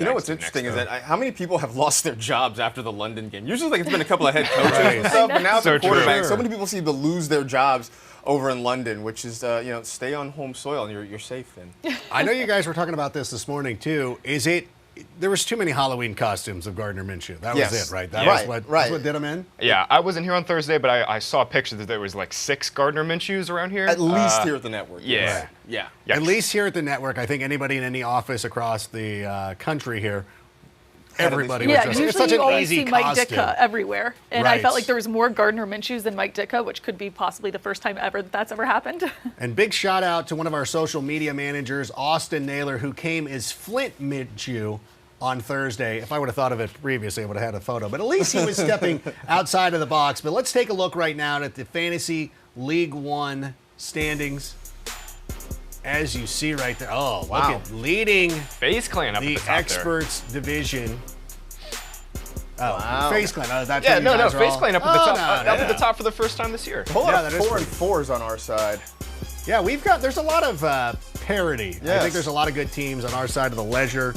You know what's interesting is that how many people have lost their jobs after the London game? Usually, like, it's been a couple of head coaches and stuff, but now it's a quarterback. So many people seem to lose their jobs over in London, which is, stay on home soil and you're safe then. I know you guys were talking about this morning too. There was too many Halloween costumes of Gardner Minshew. That was it, right? That's what did him in? Yeah, I wasn't here on Thursday, but I saw a picture that there was like 6 Gardner Minshews around here. At least here at the network. Yeah. Right. Yeah. Yikes. At least here at the network, I think anybody in any office across the country here, everybody was dressed. Usually It's such you an always easy see Mike costume. Ditka everywhere. And Right. I felt like there was more Gardner Minshews than Mike Ditka, which could be possibly the first time ever that's ever happened. And big shout out to one of our social media managers, Austin Naylor, who came as Flint Minshew on Thursday. If I would have thought of it previously, I would have had a photo. But at least he was stepping outside of the box. But let's take a look right now at the Fantasy League One standings. As you see right there. Oh, wow. Look at leading FaZe Clan up the at the top experts division. Oh, wow. FaZe Clan. Oh, that's FaZe Clan up at the top for the first time this year. A whole lot of 4 and 4s on our side. Yeah, there's a lot of parity. Yes. I think there's a lot of good teams on our side of the ledger.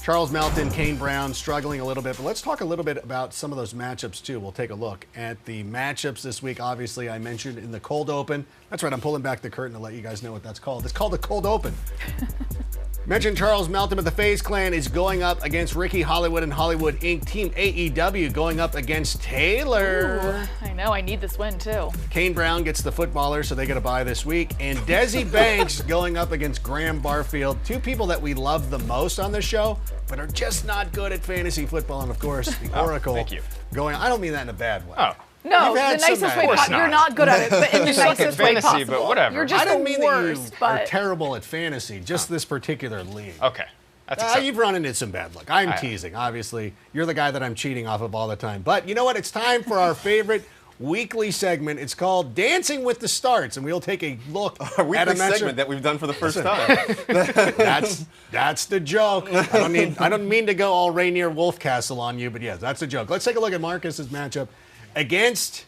Charles Melton, Kane Brown struggling a little bit, but let's talk a little bit about some of those matchups too. We'll take a look at the matchups this week. Obviously, I mentioned in the cold open. That's right, I'm pulling back the curtain to let you guys know what that's called. It's called the cold open. Mentioned Charles Melton, but the FaZe Clan is going up against Ricky Hollywood and Hollywood Inc. Team AEW going up against Taylor. Ooh, I know, I need this win too. Kane Brown gets the footballer, so they get a bye this week. And Desi Banks going up against Graham Barfield. 2 people that we love the most on this show, but are just not good at fantasy football. And of course, the Oracle thank you. going, I don't mean that in a bad way. Oh. No, the nicest way possible. You're not good at it, but in the nicest way fantasy, possible. but whatever. You're just I don't mean worst, that you are terrible at fantasy, just this particular league. Okay. That's acceptable. You've run into some bad luck. I'm teasing, obviously. You're the guy that I'm cheating off of all the time. But you know what? It's time for our favorite weekly segment. It's called Dancing with the Starts, and we'll take a look at a weekly segment that we've done for the first time. That's the joke. I don't mean to go all Rainier Wolfcastle on you, but yes, that's a joke. Let's take a look at Marcus's matchup against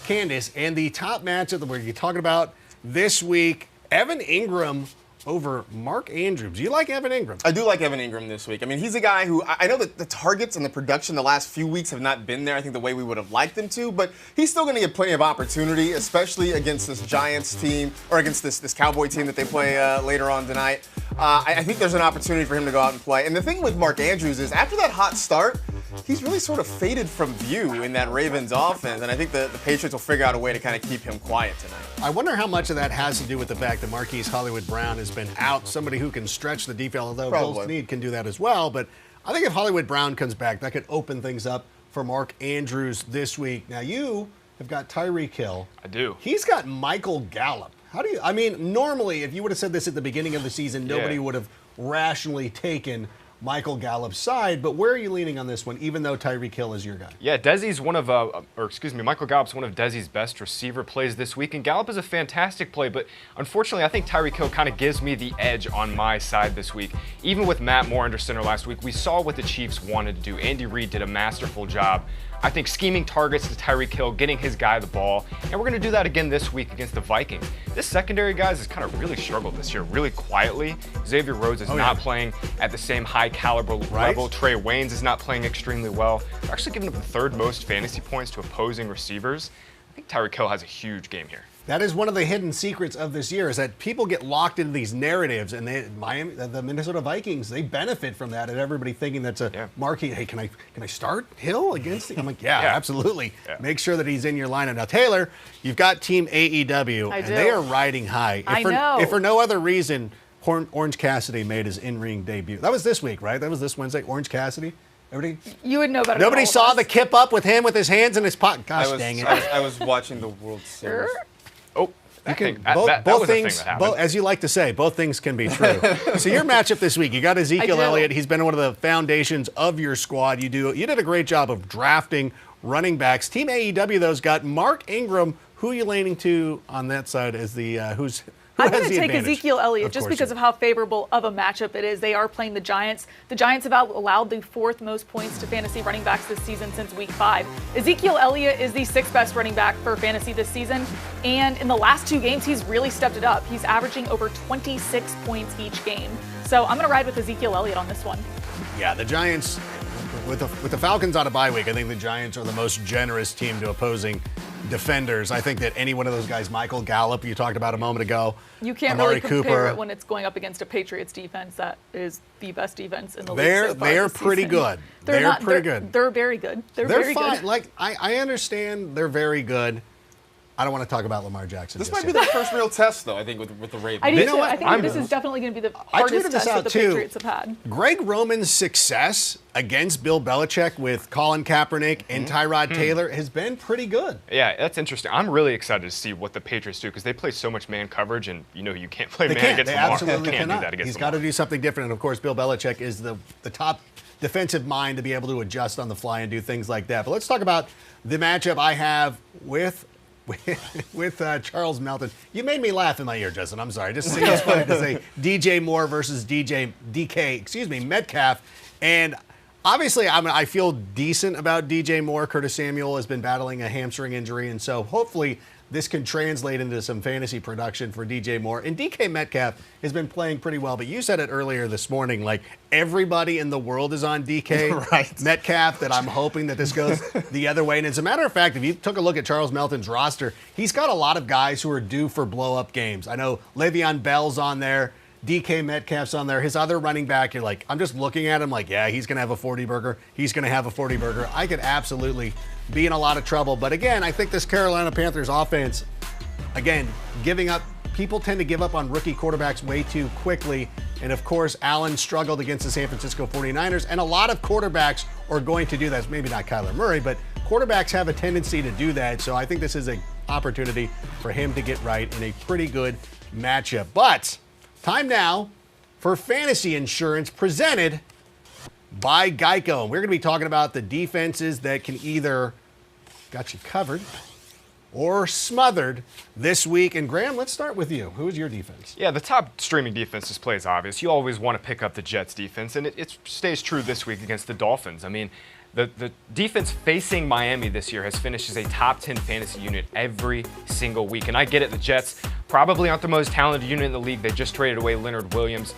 Candace, and the top matchup that we're talking about this week, Evan Ingram over Mark Andrews. Do you like Evan Ingram? I do like Evan Ingram this week. I mean, he's a guy who, I know that the targets and the production the last few weeks have not been there, I think, the way we would have liked them to, but he's still going to get plenty of opportunity, especially against this Giants team, or against this Cowboy team that they play later on tonight. I think there's an opportunity for him to go out and play. And the thing with Mark Andrews is, after that hot start, he's really sort of faded from view in that Ravens offense, and I think the Patriots will figure out a way to kind of keep him quiet tonight. I wonder how much of that has to do with the fact that Marquise Hollywood Brown has been out, somebody who can stretch the defense, although Bill Snead can do that as well. But I think if Hollywood Brown comes back, that could open things up for Mark Andrews this week. Now, you have got Tyreek Hill. I do. He's got Michael Gallup. Normally, if you would have said this at the beginning of the season, nobody would have rationally taken Michael Gallup's side, but where are you leaning on this one, even though Tyreek Hill is your guy? Yeah, Michael Gallup's one of Desi's best receiver plays this week, and Gallup is a fantastic play, but unfortunately, I think Tyreek Hill kind of gives me the edge on my side this week. Even with Matt Moore under center last week, we saw what the Chiefs wanted to do. Andy Reid did a masterful job, I think, scheming targets to Tyreek Hill, getting his guy the ball, and we're going to do that again this week against the Vikings. This secondary, guys, has kind of really struggled this year, really quietly. Xavier Rhodes is not playing at the same high caliber level. Trey Waynes is not playing extremely well. They're actually giving up the 3rd most fantasy points to opposing receivers. I think Tyreek Hill has a huge game here. That is one of the hidden secrets of this year, is that people get locked into these narratives, and the Minnesota Vikings, they benefit from that, and everybody thinking that's a marquee. Hey, can I start Hill against him? I'm like, absolutely. Yeah. Make sure that he's in your lineup. Now, Taylor, you've got Team AEW, and they are riding high. If for no other reason, Orange Cassidy made his in-ring debut. That was this week, right? That was this Wednesday. Orange Cassidy. You would know better. Nobody saw the kip up with him with his hands in his pocket. Gosh, dang it! I was watching the World Series. Oh, both things, as you like to say, both things can be true. So your matchup this week, you got Ezekiel Elliott. He's been one of the foundations of your squad. You did a great job of drafting running backs. Team AEW, though's got Mark Ingram. Who are you leaning to on that side as the who's? I'm going to take Ezekiel Elliott just because of how favorable of a matchup it is. They are playing the Giants. The Giants have allowed the 4th most points to fantasy running backs this season since week 5. Ezekiel Elliott is the 6th best running back for fantasy this season. And in the last 2 games, he's really stepped it up. He's averaging over 26 points each game. So I'm going to ride with Ezekiel Elliott on this one. Yeah, the Giants, with the Falcons on a bye week, I think the Giants are the most generous team to opposing defenders. I think that any one of those guys, Michael Gallup, you talked about a moment ago, you can't Amari really compare Cooper, it when it's going up against a Patriots defense that is the best defense in the league. They're pretty good. They're pretty good. They're very good. They're very fine. good. Like I understand they're very good. I don't want to talk about Lamar Jackson. This might be their first real test, though, I think, with the Ravens. I do too. I think this is definitely going to be the hardest test that the Patriots have had. Greg Roman's success against Bill Belichick with Colin Kaepernick and Tyrod Taylor has been pretty good. Yeah, that's interesting. I'm really excited to see what the Patriots do because they play so much man coverage, and you can't play man against They Lamar. absolutely can't cannot. do that against He's Lamar. got to do something different, and of course, Bill Belichick is the top defensive mind to be able to adjust on the fly and do things like that. But let's talk about the matchup I have with Charles Melton. You made me laugh in my ear, Justin. I'm sorry. Just seems funny to say DJ Moore versus Metcalf. And obviously, I feel decent about DJ Moore. Curtis Samuel has been battling a hamstring injury, and so hopefully this can translate into some fantasy production for DJ Moore. And DK Metcalf has been playing pretty well, but you said it earlier this morning, like everybody in the world is on DK Metcalf, that I'm hoping that this goes the other way. And as a matter of fact, if you took a look at Charles Melton's roster, he's got a lot of guys who are due for blow-up games. I know Le'Veon Bell's on there. DK Metcalf's on there. His other running back, you're like, I'm just looking at him like, yeah, he's going to have a 40-burger. He's going to have a 40-burger. I could absolutely be in a lot of trouble. But again, I think this Carolina Panthers offense, again, giving up, people tend to give up on rookie quarterbacks way too quickly. And of course, Allen struggled against the San Francisco 49ers. And a lot of quarterbacks are going to do that. Maybe not Kyler Murray, but quarterbacks have a tendency to do that. So I think this is an opportunity for him to get right in a pretty good matchup. But time now for fantasy insurance presented by GEICO. And we're going to be talking about the defenses that can either got you covered or smothered this week. And Graham, let's start with you. Who is your defense? Yeah, the top streaming defense display is obvious. You always want to pick up the Jets defense, and it stays true this week against the Dolphins. I mean, the defense facing Miami this year has finished as a top 10 fantasy unit every single week. And I get it, the Jets probably aren't the most talented unit in the league. They just traded away Leonard Williams,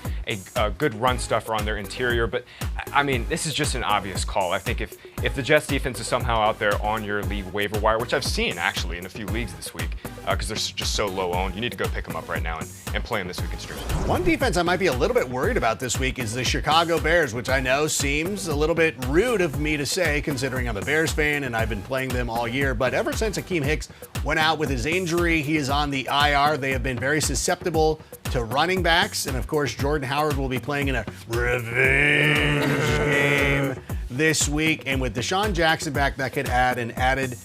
a good run stuffer on their interior. But, I mean, this is just an obvious call. I think if the Jets defense is somehow out there on your league waiver wire, which I've seen actually in a few leagues this week, because they're just so low owned, you need to go pick them up right now and play them this week in stream. One defense I might be a little bit worried about this week is the Chicago Bears, which I know seems a little bit rude of me to say, considering I'm a Bears fan and I've been playing them all year. But ever since Akeem Hicks went out with his injury, he is on the IR. They have been very susceptible to running backs. And of course, Jordan Howard will be playing in a revenge game this week. And with Deshaun Jackson back, that could add an added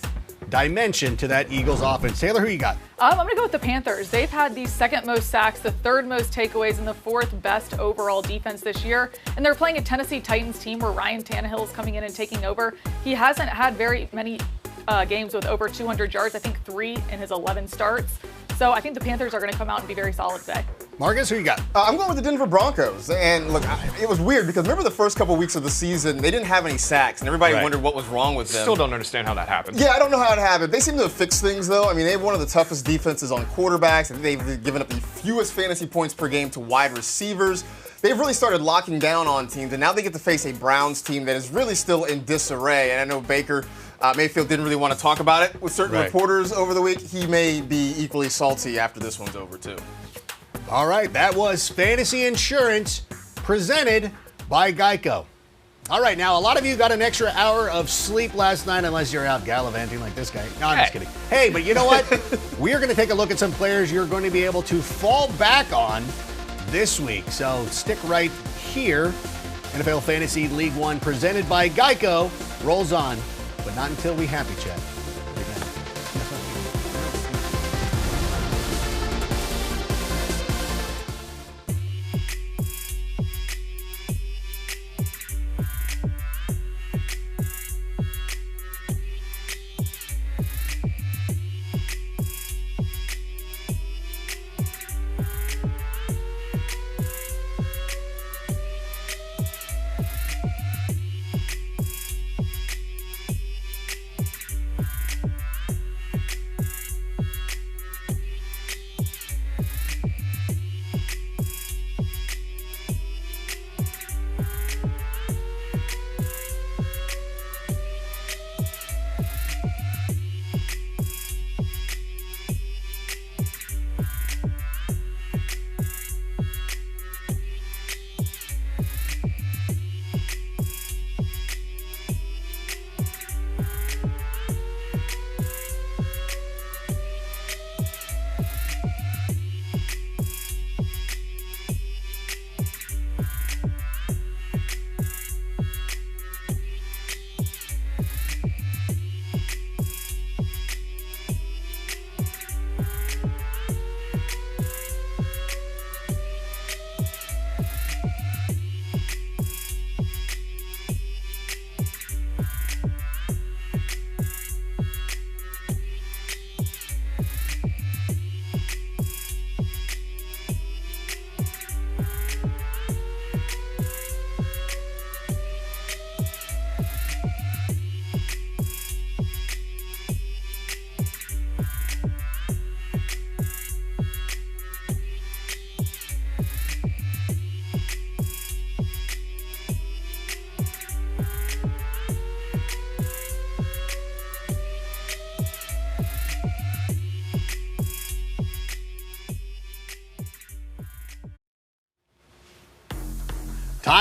dimension to that Eagles offense. Taylor, who you got? I'm going to go with the Panthers. They've had the second most sacks, the third most takeaways, and the fourth best overall defense this year. And they're playing a Tennessee Titans team where Ryan Tannehill is coming in and taking over. He hasn't had very many games with over 200 yards, I think 3 in his 11 starts. So I think the Panthers are going to come out and be very solid today. Marcus, who you got? I'm going with the Denver Broncos. And look, it was weird because remember the first couple weeks of the season, they didn't have any sacks, and everybody wondered what was wrong with them. Still don't understand how that happened. Yeah, I don't know how it happened. They seem to have fixed things, though. I mean, they have one of the toughest defenses on quarterbacks. They've given up the fewest fantasy points per game to wide receivers. They've really started locking down on teams, and now they get to face a Browns team that is really still in disarray. And I know Baker Mayfield didn't really want to talk about it with certain reporters over the week. He may be equally salty after this one's over, too. All right, that was Fantasy Insurance presented by GEICO. All right, now a lot of you got an extra hour of sleep last night, unless you're out gallivanting like this guy. No, I'm just kidding. Hey, but you know what? We're going to take a look at some players you're going to be able to fall back on this week. So stick right here. NFL Fantasy League One presented by GEICO rolls on, but not until we happy chat.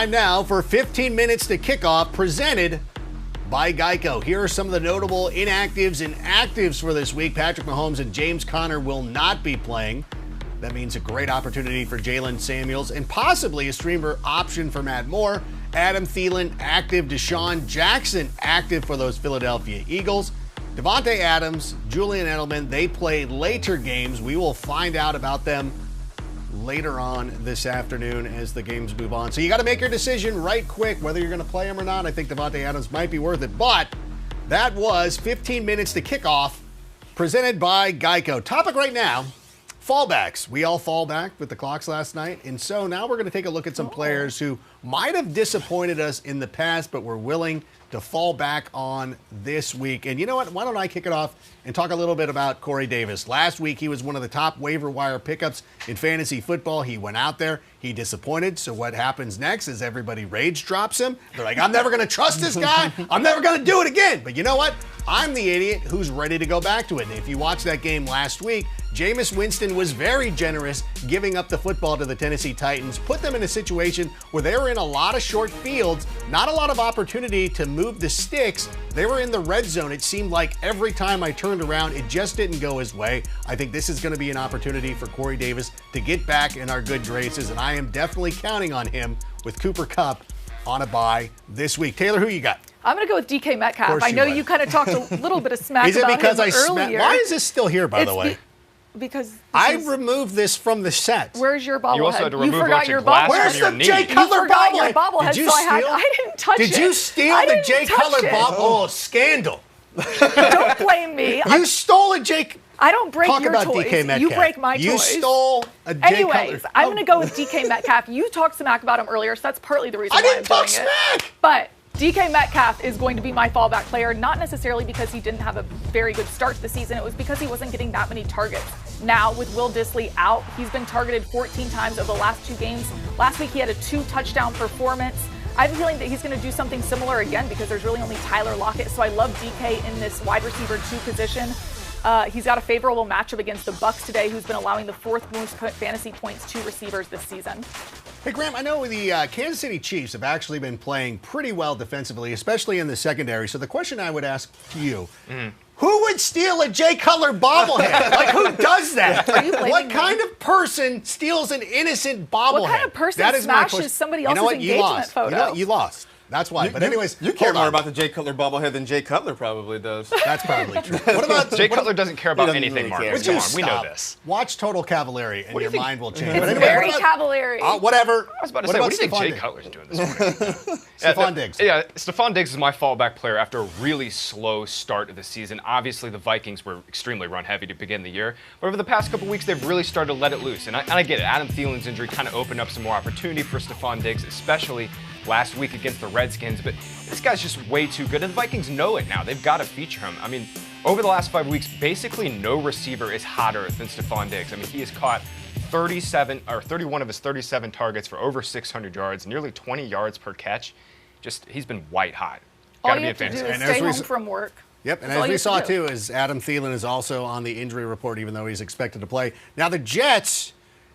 Time now for 15 minutes to kickoff, presented by GEICO. Here are some of the notable inactives and actives for this week. Patrick Mahomes and James Conner will not be playing. That means a great opportunity for Jalen Samuels and possibly a streamer option for Matt Moore. Adam Thielen active, Deshaun Jackson active for those Philadelphia Eagles. Devontae Adams, Julian Edelman, they play later games. We will find out about them later on this afternoon as the games move on. So you got to make your decision right quick whether you're going to play him or not. I think Devontae Adams might be worth it, but that was 15 minutes to kickoff, presented by GEICO. Topic right now, fallbacks. We all fall back with the clocks last night, and so now we're going to take a look at some players who might have disappointed us in the past, but were willing to fall back on this week. And you know what? Why don't I kick it off and talk a little bit about Corey Davis. Last week, he was one of the top waiver wire pickups in fantasy football. He went out there. He disappointed. So what happens next is everybody rage drops him. They're like, I'm never going to trust this guy. I'm never going to do it again. But you know what? I'm the idiot who's ready to go back to it. And if you watched that game last week, Jameis Winston was very generous giving up the football to the Tennessee Titans, put them in a situation where they were in a lot of short fields, not a lot of opportunity to move the sticks. They were in the red zone. It seemed like every time I turned around, it just didn't go his way. I think this is going to be an opportunity for Corey Davis to get back in our good graces, and I am definitely counting on him with Cooper Kupp on a bye this week. Taylor, who you got? I'm going to go with DK Metcalf. I know you kind of talked a little bit of smack is it about because him I earlier. Why is this still here, by the way? Because I removed this from the set. Where's your bobblehead? You also had to remove you forgot a your glass bobblehead. Where's from the your knee. Jay Cutler bobblehead? Did you steal? I didn't touch it. Did you steal the Jay Cutler bobblehead? Oh, scandal. Don't blame me. You stole a Jay. I don't break Talk your about toys. DK Metcalf. You break my toys. You stole a Jay Anyways, Cutler. I'm going to go with DK Metcalf. You talked smack about him earlier, so that's partly the reason I why didn't I'm talk doing smack. it. But DK Metcalf is going to be my fallback player, not necessarily because he didn't have a very good start to the season. It was because he wasn't getting that many targets. Now, with Will Dissly out, he's been targeted 14 times over the last 2 games. Last week, he had a 2-touchdown performance. I have a feeling that he's going to do something similar again because there's really only Tyler Lockett. So I love DK in this wide receiver 2 position. He's got a favorable matchup against the Bucs today, who's been allowing the 4th most fantasy points to receivers this season. Hey, Graham, I know the Kansas City Chiefs have actually been playing pretty well defensively, especially in the secondary. So the question I would ask to you, who would steal a Jay Cutler bobblehead? Like, who does that? What kind of person steals an innocent bobblehead? What kind of person smashes somebody else's engagement photo? You know what? You lost. That's why. But anyways, you care more about the Jay Cutler bobblehead than Jay Cutler probably does. That's probably true. What about Jay Cutler doesn't care about doesn't anything, really Mark. care. Come on, we know this. Watch Total Cavallari and your mind will change. It's very cavallary. Whatever. I was about to say, what do you think Jay Cutler's doing this morning? Stephon Diggs. Yeah, Stephon Diggs is my fallback player after a really slow start of the season. Obviously, the Vikings were extremely run-heavy to begin the year. But over the past couple weeks, they've really started to let it loose. And I get it. Adam Thielen's injury kind of opened up some more opportunity for Stephon Diggs, especially last week against the Redskins. But this guy's just way too good. And the Vikings know it now. They've got to feature him. I mean, over the last 5 weeks, basically no receiver is hotter than Stephon Diggs. I mean, he has caught 31 of his 37 targets for over 600 yards, nearly 20 yards per catch. He's been white hot. All you have to do is stay home from work. Yep, and as we saw too, is Adam Thielen is also on the injury report, even though he's expected to play. Now the Jets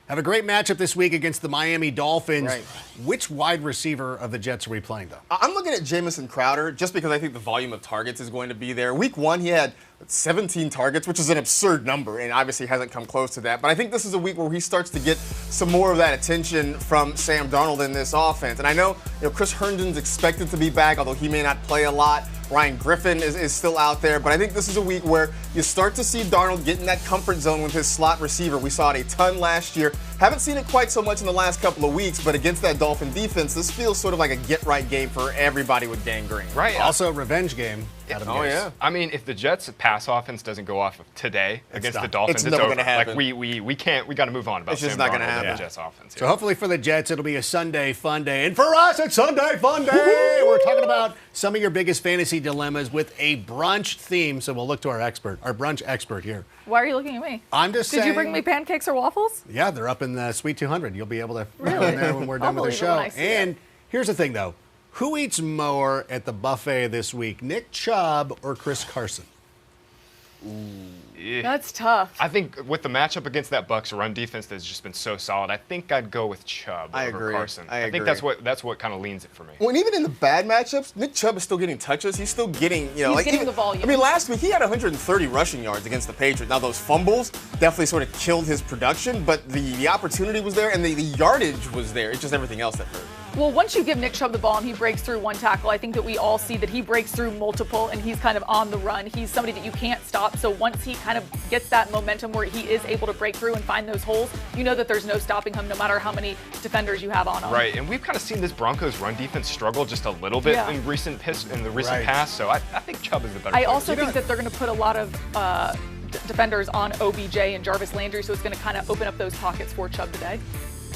have a great matchup this week against the Miami Dolphins. Right. Which wide receiver of the Jets are we playing, though? I'm looking at Jamison Crowder just because I think the volume of targets is going to be there. Week 1, he had 17 targets, which is an absurd number, and obviously hasn't come close to that. But I think this is a week where he starts to get some more of that attention from Sam Darnold in this offense. And I know, Chris Herndon's expected to be back, although he may not play a lot. Ryan Griffin is still out there, but I think this is a week where you start to see Darnold get in that comfort zone with his slot receiver. We saw it a ton last year. Haven't seen it quite so much in the last couple of weeks, but against that Dolphin defense, this feels sort of like a get-right game for everybody with Gangrene. Right. Also a revenge game. Oh, yeah. I mean, if the Jets' pass offense doesn't go off of today against the Dolphins, It's never over. gonna happen. Like we can't. We got to move on about It's just Sam not gonna Darnold and happen. the Jets' offense. So hopefully for the Jets, it'll be a Sunday fun day. And for us, it's Sunday fun day. We're talking about some of your biggest fantasy dilemmas with a brunch theme. So we'll look to our brunch expert here. Why are you looking at me? I'm just saying. Did you bring me pancakes or waffles? Yeah, they're up in the Sweet 200. You'll be able to Really? go in there when we're done with the show. And it. here's the thing, though. Who eats more at the buffet this week, Nick Chubb or Chris Carson? That's tough. I think with the matchup against that Bucs run defense that's just been so solid, I think I'd go with Chubb over Carson. I think that's what kind of leans it for me. Well, and even in the bad matchups, Nick Chubb is still getting touches. He's still getting, He's getting the volume. I mean, last week he had 130 rushing yards against the Patriots. Now those fumbles definitely sort of killed his production, but the opportunity was there and the yardage was there. It's just everything else that hurt. Well, once you give Nick Chubb the ball and he breaks through one tackle, I think that we all see that he breaks through multiple and he's kind of on the run. He's somebody that you can't stop. So once he kind of gets that momentum where he is able to break through and find those holes, you know that there's no stopping him no matter how many defenders you have on him. Right, and we've kind of seen this Broncos run defense struggle just a little bit in the recent past. So I think Chubb is the better player. I also think that they're going to put a lot of defenders on OBJ and Jarvis Landry, so it's going to kind of open up those pockets for Chubb today.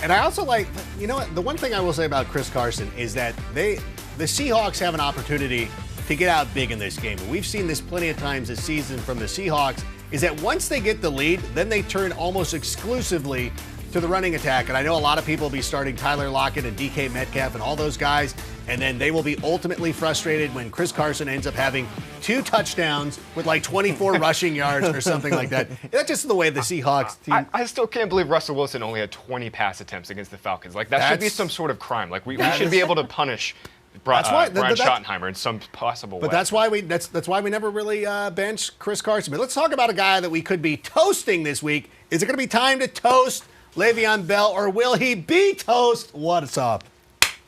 And I also like, you know what, the one thing I will say about Chris Carson is that the Seahawks have an opportunity to get out big in this game. And we've seen this plenty of times this season from the Seahawks, is that once they get the lead, then they turn almost exclusively to the running attack. And I know a lot of people will be starting Tyler Lockett and DK Metcalf and all those guys, and then they will be ultimately frustrated when Chris Carson ends up having 2 touchdowns with like 24 rushing yards or something like that. That's just the way the Seahawks team. I still can't believe Russell Wilson only had 20 pass attempts against the Falcons. Like, that should be some sort of crime. Like, we should be able to punish Brian Schottenheimer in some possible way. But that's why we never really bench Chris Carson. But let's talk about a guy that we could be toasting this week. Is it going to be time to toast Le'Veon Bell, or will he be toast? What's up?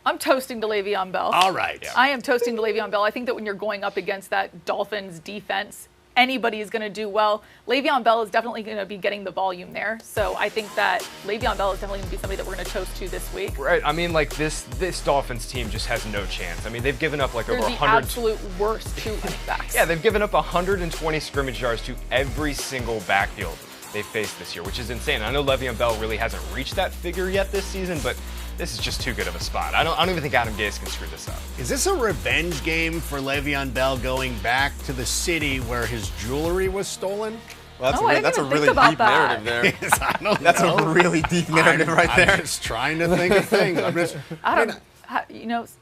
I'm toasting to Le'Veon Bell. All right. Yeah. I am toasting to Le'Veon Bell. I think that when you're going up against that Dolphins defense, anybody is going to do well. Le'Veon Bell is definitely going to be getting the volume there. So I think that Le'Veon Bell is definitely going to be somebody that we're going to toast to this week. Right. I mean, like, this Dolphins team just has no chance. I mean, they've given up like over 100. They're the absolute worst 2 running backs. Yeah, they've given up 120 scrimmage yards to every single backfield they've faced this year, which is insane. I know Le'Veon Bell really hasn't reached that figure yet this season, but this is just too good of a spot. I don't even think Adam Gase can screw this up. Is this a revenge game for Le'Veon Bell going back to the city where his jewelry was stolen? Well, that's a really deep narrative there. Yes, I don't that's know. A really deep narrative right there. I'm just trying to think of things.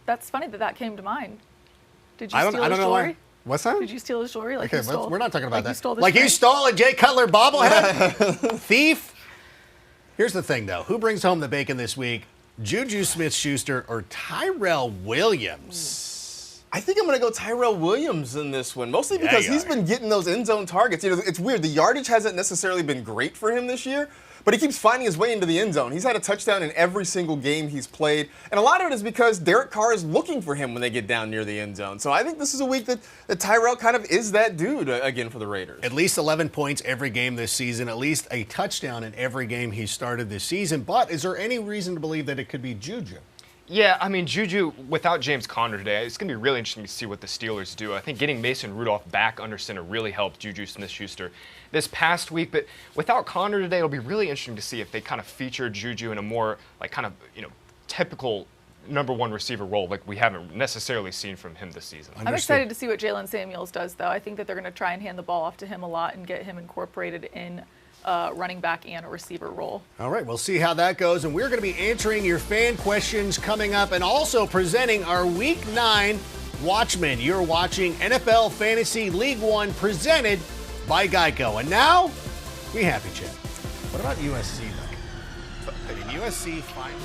That's funny that came to mind. Did you steal his jewelry? What's that? Did you steal his jewelry? Like okay, you stole? we're not talking about that. Like you stole a Jay Cutler bobblehead? Thief? Here's the thing, though. Who brings home the bacon this week? Juju Smith-Schuster or Tyrell Williams? I think I'm going to go Tyrell Williams in this one, mostly because he's been getting those end zone targets. You know, it's weird. The yardage hasn't necessarily been great for him this year, but he keeps finding his way into the end zone. He's had a touchdown in every single game he's played, and a lot of it is because Derek Carr is looking for him when they get down near the end zone. So I think this is a week that Tyrell kind of is that dude again for the Raiders. At least 11 points every game this season, at least a touchdown in every game he started this season. But is there any reason to believe that it could be Juju? Yeah, I mean, Juju, without James Conner today, it's going to be really interesting to see what the Steelers do. I think getting Mason Rudolph back under center really helped Juju Smith-Schuster this past week. But without Conner today, it'll be really interesting to see if they kind of feature Juju in a more, like, kind of, typical number one receiver role like we haven't necessarily seen from him this season. I'm excited to see what Jalen Samuels does, though. I think that they're going to try and hand the ball off to him a lot and get him incorporated in running back and a receiver role. All right, we'll see how that goes. And we're going to be answering your fan questions coming up and also presenting our Week 9 Watchmen. You're watching NFL Fantasy League One presented by GEICO. And now, we happy, Chip. What about USC, though? Did USC finally...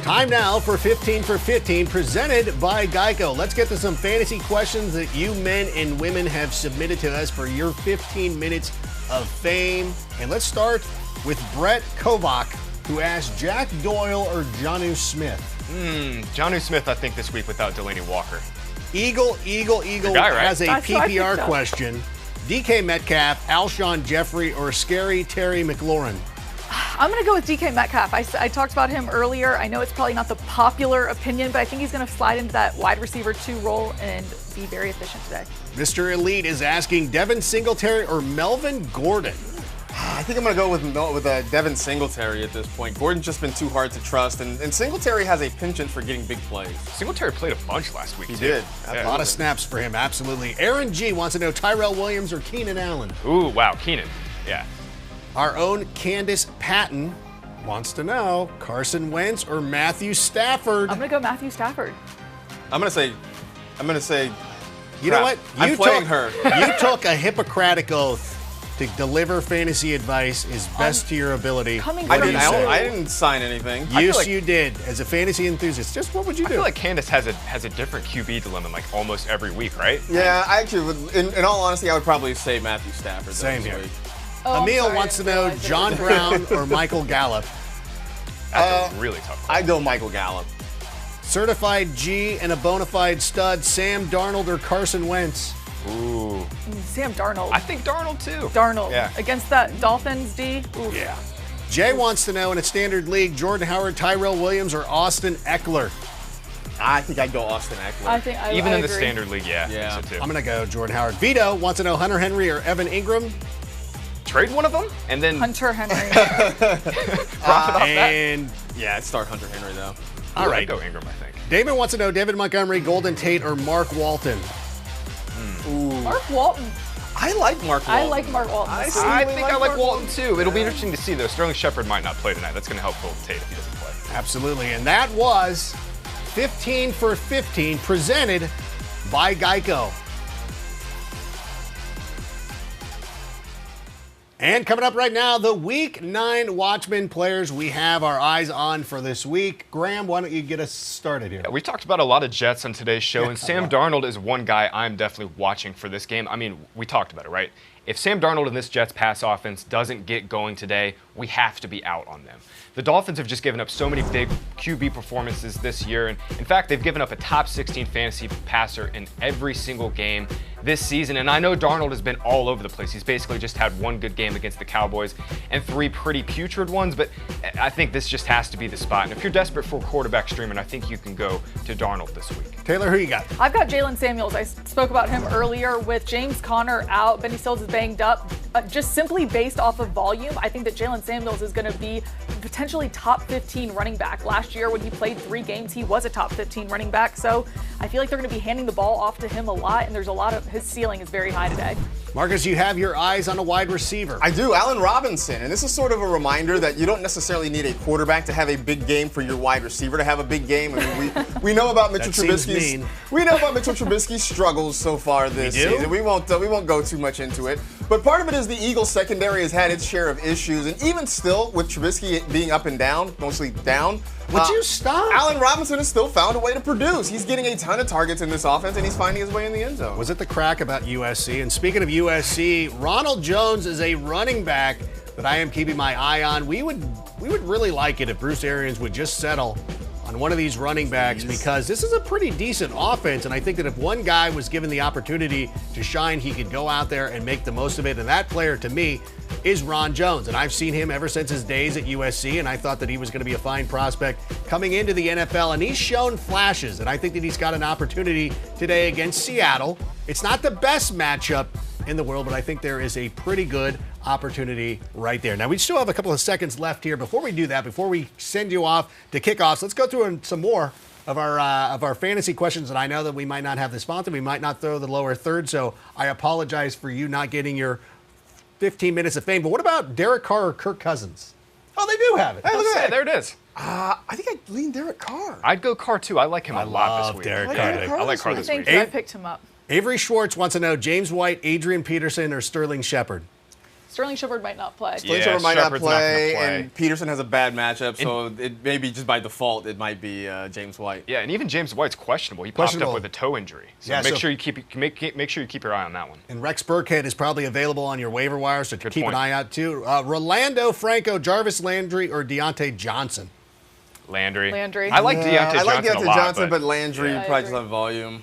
Time now for 15 for 15, presented by GEICO. Let's get to some fantasy questions that you men and women have submitted to us for your 15 minutes of fame. And let's start with Brett Kovac, who asked Jack Doyle or Jonnu Smith. Jonnu Smith, I think, this week without Delaney Walker. Eagle guy, right? has a That's what I PPR picked up. question. DK Metcalf, Alshon Jeffrey, or Scary Terry McLaurin? I'm going to go with DK Metcalf. I talked about him earlier. I know it's probably not the popular opinion, but I think he's going to slide into that wide receiver 2 role and be very efficient today. Mr. Elite is asking Devin Singletary or Melvin Gordon. I think I'm going to go with Devin Singletary at this point. Gordon's just been too hard to trust, and Singletary has a penchant for getting big plays. Singletary played a bunch last week, He too. did. A lot of snaps for him, absolutely. Aaron G wants to know Tyrell Williams or Keenan Allen. Ooh, wow, Keenan. Yeah. Our own Candace Patton wants to know Carson Wentz or Matthew Stafford. I'm going to go Matthew Stafford. I'm going to say. You know what? I'm playing her. You took a Hippocratic oath to deliver fantasy advice as best to your ability. Coming I from didn't, you. I didn't sign anything. Yes, like- you did. As a fantasy enthusiast, just what would you I do? feel like Candace has a different QB dilemma like almost every week, right? Yeah, I actually would, in all honesty, I would probably say Matthew Stafford. Same this here. week. Oh, I'm Emil sorry, wants I to didn't know realize that it John was- Brown or Michael Gallup. That's a really tough one. I'd go Michael Gallup. Certified G and a bona fide stud, Sam Darnold or Carson Wentz. Ooh. Sam Darnold. I think Darnold, too. Darnold. Yeah. Against that Dolphins D. Oof. Yeah. Jay wants to know in a standard league, Jordan Howard, Tyrell Williams, or Austin Eckler. I think I'd go Austin Eckler. I think Even I in the agree. standard league, yeah. Yeah. I think so, too. I'm going to go Jordan Howard. Vito wants to know Hunter Henry or Evan Ingram. Trade one of them and then Hunter Henry. And Yeah, I'd start Hunter Henry though. all right. I'd go Ingram, I think. David wants to know David Montgomery, Golden Tate, or Mark Walton. Mark Walton. I like Mark Walton. I like Mark Walton. I this see. week. I think I like Mark Walton, too. It'll be interesting to see, though. Sterling Shepard might not play tonight. That's going to help Golden Tate if he doesn't play. Absolutely. And that was 15 for 15, presented by GEICO. And coming up right now, the Week 9 Watchmen players we have our eyes on for this week. Graham, why don't you get us started here? We talked about a lot of Jets on today's show, and Sam Darnold is one guy I'm definitely watching for this game. I mean, we talked about it, right? If Sam Darnold and this Jets pass offense doesn't get going today, we have to be out on them. The Dolphins have just given up so many big QB performances this year, and in fact, they've given up a top 16 fantasy passer in every single game this season, and I know Darnold has been all over the place. He's basically just had one good game against the Cowboys and 3 pretty putrid ones, but I think this just has to be the spot. And if you're desperate for a quarterback streamer, I think you can go to Darnold this week. Taylor, who you got? I've got Jalen Samuels. I spoke about him earlier with James Conner out. Benny Stills is banged up. Just simply based off of volume, I think that Jalen Samuels is going to be potentially top 15 running back. Last year when he played 3 games, he was a top 15 running back. So I feel like they're going to be handing the ball off to him a lot, and there's a lot of his ceiling is very high today. Marcus, you have your eyes on a wide receiver. I do, Allen Robinson, and this is sort of a reminder that you don't necessarily need a quarterback to have a big game for your wide receiver to have a big game. I mean, we know about Mitchell That seems Trubisky's mean. we know about Mitchell Trubisky's struggles so far this We do? season. We won't go too much into it, but part of it is the Eagles secondary has had its share of issues, and even still with Trubisky being up and down, mostly down. Would you stop? Allen Robinson has still found a way to produce. He's getting a ton of targets in this offense, and he's finding his way in the end zone. Was it the crack about USC? And speaking of USC, Ronald Jones is a running back that I am keeping my eye on. We would really like it if Bruce Arians would just settle on one of these running backs, because this is a pretty decent offense, and I think that if one guy was given the opportunity to shine, he could go out there and make the most of it. And that player, to me, is Ron Jones. And I've seen him ever since his days at USC, and I thought that he was going to be a fine prospect coming into the NFL, and he's shown flashes, and I think that he's got an opportunity today against Seattle. It's not the best matchup in the world, but I think there is a pretty good opportunity right there. Now, we still have a couple of seconds left here. Before we do that, before we send you off to kickoffs, let's go through some more of our fantasy questions. And I know that we might not have the sponsor, we might not throw the lower third, so I apologize for you not getting your 15 minutes of fame. But what about Derek Carr or Kirk Cousins? Oh, they do have it. Hey, look at that. There it is. I think I'd lean Derek Carr. I'd go Carr, too. I like him a lot love this week. Derek Carr. I like Carr I this think week. I picked him up. Avery Schwartz wants to know James White, Adrian Peterson, or Sterling Shepard. Sterling Shepard might not play. Sterling Yeah, Shepard might not Shepard's not gonna play, play. and Peterson has a bad matchup, so it maybe just by default it might be James White. Yeah, and even James White's questionable. He popped up with a toe injury. So Yeah, make sure you keep your eye on that one. And Rex Burkhead is probably available on your waiver wire, so keep point. an eye out too. Rolando, Franco, Jarvis Landry, or Deontay Johnson? Landry. Landry. I like Deontay Johnson I like Deontay a lot, Johnson, but Landry Yeah, I probably just agree. have volume.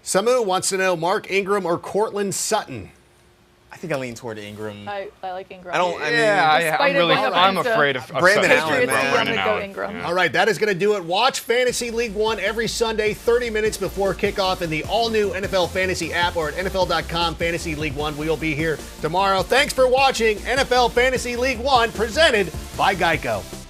Samu wants to know Mark Ingram or Cortland Sutton. I think I lean toward Ingram. I like Ingram. I don't. I mean, Despite it going up I'm against afraid of Brandon Sutton. Allen, Patriots, man. I'm Brandon going to go Allen. Ingram. Yeah. All right, that is going to do it. Watch Fantasy League One every Sunday, 30 minutes before kickoff in the all-new NFL Fantasy app or at NFL.com Fantasy League One. We will be here tomorrow. Thanks for watching NFL Fantasy League One, presented by GEICO.